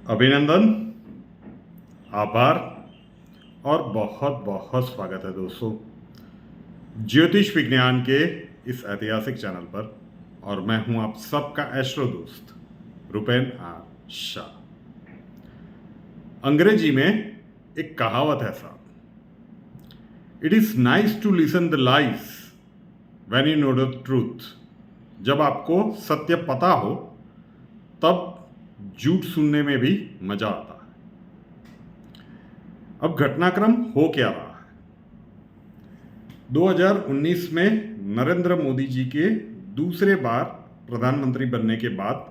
अभिनंदन, आभार और बहुत बहुत स्वागत है दोस्तों ज्योतिष विज्ञान के इस ऐतिहासिक चैनल पर। और मैं हूं आप सबका एस्ट्रो दोस्त रुपेन आर शाह। अंग्रेजी में एक कहावत है साहब, it is nice to listen the lies when you know the truth. जब आपको सत्य पता हो तब झूठ सुनने में भी मजा आता है। अब घटनाक्रम हो क्या रहा है? 2019 में नरेंद्र मोदी जी के दूसरे बार प्रधानमंत्री बनने के बाद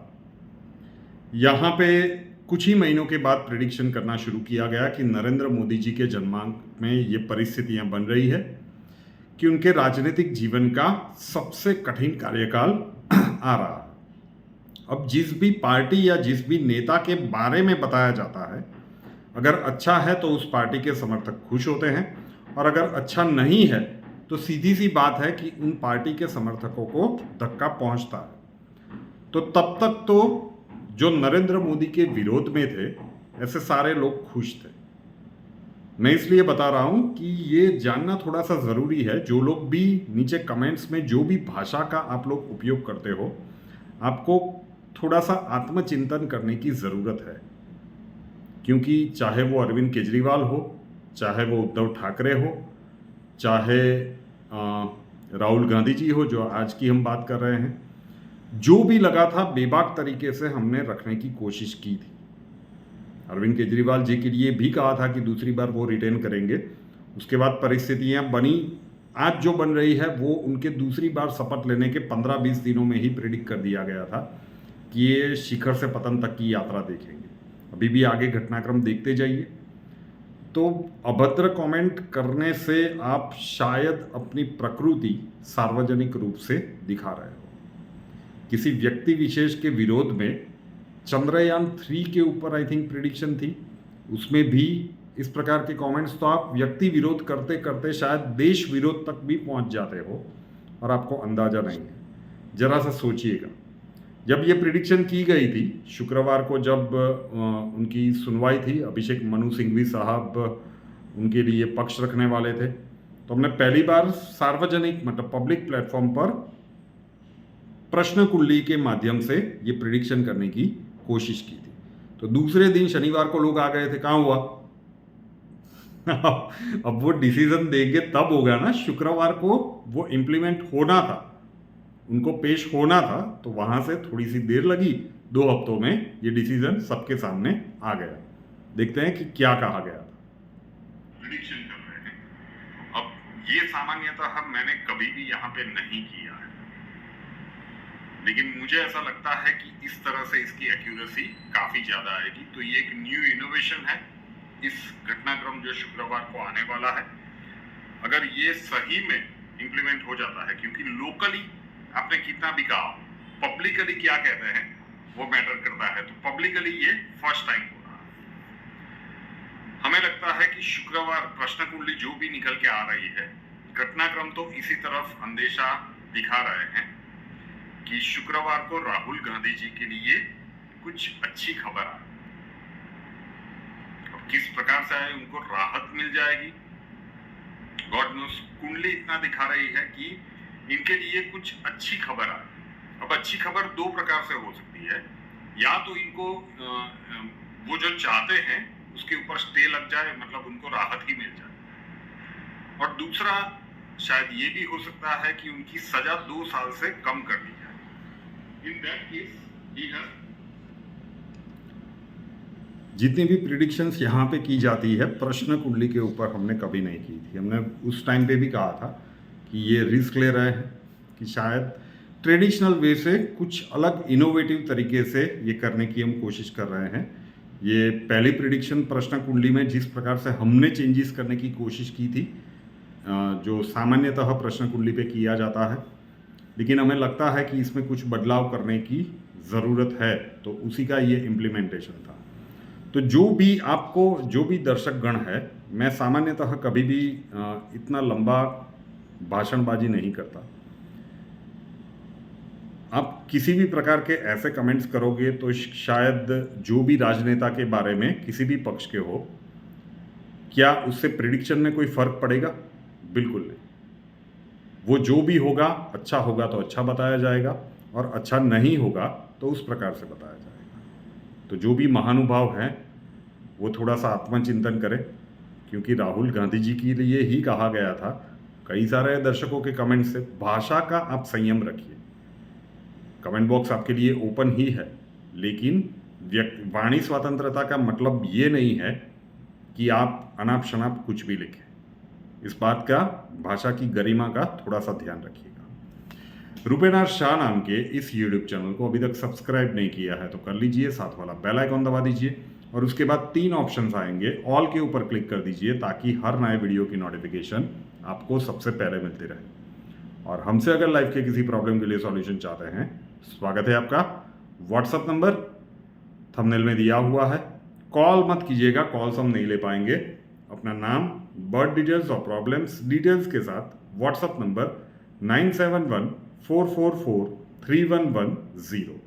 यहाँ पे कुछ ही महीनों के बाद प्रेडिक्शन करना शुरू किया गया कि नरेंद्र मोदी जी के जन्मांक में ये परिस्थितियां बन रही है कि उनके राजनीतिक जीवन का सबसे कठिन कार्यकाल आ रहा है। अब जिस भी पार्टी या जिस भी नेता के बारे में बताया जाता है, अगर अच्छा है तो उस पार्टी के समर्थक खुश होते हैं, और अगर अच्छा नहीं है तो सीधी सी बात है कि उन पार्टी के समर्थकों को धक्का पहुंचता है। तो तब तक तो जो नरेंद्र मोदी के विरोध में थे, ऐसे सारे लोग खुश थे। मैं इसलिए बता रहा हूं कि ये जानना थोड़ा सा ज़रूरी है। जो लोग भी नीचे कमेंट्स में जो भी भाषा का आप लोग उपयोग करते हो, आपको थोड़ा सा आत्मचिंतन करने की ज़रूरत है। क्योंकि चाहे वो अरविंद केजरीवाल हो, चाहे वो उद्धव ठाकरे हो, चाहे राहुल गांधी जी हो जो आज की हम बात कर रहे हैं, जो भी लगा था बेबाक तरीके से हमने रखने की कोशिश की थी। अरविंद केजरीवाल जी के लिए भी कहा था कि दूसरी बार वो रिटेन करेंगे। उसके बाद परिस्थितियां बनी आज जो बन रही है, वो उनके दूसरी बार शपथ लेने के 15-20 दिनों में ही प्रेडिक्ट कर दिया गया था कि ये शिखर से पतन तक की यात्रा देखेंगे। अभी भी आगे घटनाक्रम देखते जाइए। तो अभद्र कमेंट करने से आप शायद अपनी प्रकृति सार्वजनिक रूप से दिखा रहे हो। किसी व्यक्ति विशेष के विरोध में चंद्रयान 3 के ऊपर आई थिंक प्रिडिक्शन थी, उसमें भी इस प्रकार के कमेंट्स, तो आप व्यक्ति विरोध करते करते शायद देश विरोध तक भी पहुंच जाते हो और आपको अंदाजा नहीं है। जरा सा सोचिएगा, जब ये प्रिडिक्शन की गई थी शुक्रवार को, जब उनकी सुनवाई थी, अभिषेक मनु सिंघवी साहब उनके लिए पक्ष रखने वाले थे, तो हमने पहली बार सार्वजनिक मतलब पब्लिक प्लेटफॉर्म पर प्रश्न कुंडली के माध्यम से ये प्रिडिक्शन करने की कोशिश की थी। तो दूसरे दिन शनिवार को लोग आ गए थे, कहाँ हुआ? अब वो डिसीजन देंगे तब होगा ना। शुक्रवार को वो इम्प्लीमेंट होना था, उनको पेश होना था, तो वहां से थोड़ी सी देर लगी। 2 हफ्तों में ये डिसीजन सबके सामने आ गया। देखते हैं कि क्या कहा गया था। प्रेडिक्शन कर रहे हैं। अब ये सामान्यतः मैंने कभी भी यहाँ पे नहीं किया है, लेकिन मुझे ऐसा लगता है कि इस तरह से इसकी एक्यूरेसी काफी ज्यादा आएगी। तो ये एक न्यू इनोवेशन है इस घटनाक्रम जो शुक्रवार को आने वाला है। अगर ये सही में इंप्लीमेंट हो जाता है, क्योंकि लोकली आपने कितना भी कहा, पब्लिकली क्या कहते हैं वो मैटर करता है। तो पब्लिकली ये फर्स्ट टाइम हो रहा है। हमें लगता है कि शुक्रवार प्रश्न कुंडली जो भी निकल के आ रही है, घटनाक्रम तो इसी तरफ अंदेशा दिखा रहे हैं कि शुक्रवार को राहुल गांधी जी के लिए कुछ अच्छी खबर आए। अब किस प्रकार से आए, उनको राहत मिल जाएगी, गॉड नोस। कुंडली इतना दिखा रही है कि इनके लिए कुछ अच्छी खबर आए। अब अच्छी खबर 2 प्रकार से हो सकती है, या तो इनको वो जो चाहते हैं उसके ऊपर स्टे लग जाए, मतलब उनको राहत ही मिल जाए, और दूसरा शायद ये भी हो सकता है कि उनकी सजा 2 साल से कम कर दी जाए। In that case he has. जितनी भी प्रिडिक्शंस यहाँ पे की जाती है प्रश्न कुंडली के ऊपर, हमने कभी नहीं की थी। हमने उस टाइम पे भी कहा था कि ये रिस्क ले रहे हैं कि शायद ट्रेडिशनल वे से कुछ अलग इनोवेटिव तरीके से ये करने की हम कोशिश कर रहे हैं। ये पहली प्रिडिक्शन प्रश्न कुंडली में जिस प्रकार से हमने चेंजेस करने की कोशिश की थी, जो सामान्यतः प्रश्न कुंडली पे किया जाता है, लेकिन हमें लगता है कि इसमें कुछ बदलाव करने की ज़रूरत है, तो उसी का ये इम्प्लीमेंटेशन था। तो जो भी आपको, जो भी दर्शकगण है, मैं सामान्यतः कभी भी इतना लंबा भाषणबाजी नहीं करता। आप किसी भी प्रकार के ऐसे कमेंट्स करोगे तो शायद जो भी राजनेता के बारे में किसी भी पक्ष के हो, क्या उससे प्रिडिक्शन में कोई फर्क पड़ेगा? बिल्कुल नहीं। वो जो भी होगा तो अच्छा बताया जाएगा, और अच्छा नहीं होगा तो उस प्रकार से बताया जाएगा। तो जो भी महानुभाव हैं वो थोड़ा सा आत्मचिंतन करें, क्योंकि राहुल गांधी जी के लिए ही कहा गया था, कई सारे दर्शकों के कमेंट से, भाषा का आप संयम रखिए। कमेंट बॉक्स आपके लिए ओपन ही है, लेकिन वाणी स्वतंत्रता का मतलब ये नहीं है कि आप अनाप शनाप कुछ भी लिखें। इस बात का, भाषा की गरिमा का थोड़ा सा ध्यान रखिएगा। रूपेनाथ शाह नाम के इस YouTube चैनल को अभी तक सब्सक्राइब नहीं किया है तो कर लीजिए, साथ वाला बेल आइकॉन दबा दीजिए, और उसके बाद 3 ऑप्शंस आएंगे, ऑल के ऊपर क्लिक कर दीजिए ताकि हर नए वीडियो की नोटिफिकेशन आपको सबसे पहले मिलती रहे। और हमसे अगर लाइफ के किसी प्रॉब्लम के लिए सॉल्यूशन चाहते हैं, स्वागत है आपका। व्हाट्सएप नंबर थंबनेल में दिया हुआ है। कॉल मत कीजिएगा, कॉल्स हम नहीं ले पाएंगे। अपना नाम, बर्थ डिटेल्स और प्रॉब्लम्स डिटेल्स के साथ व्हाट्सएप नंबर 9714443110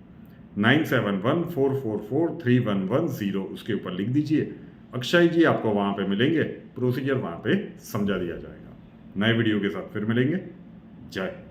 9714443110 उसके ऊपर लिख दीजिए। अक्षय जी आपको वहाँ पे मिलेंगे, प्रोसीजर वहाँ पे समझा दिया जाएगा। नए वीडियो के साथ फिर मिलेंगे। जय हिंद।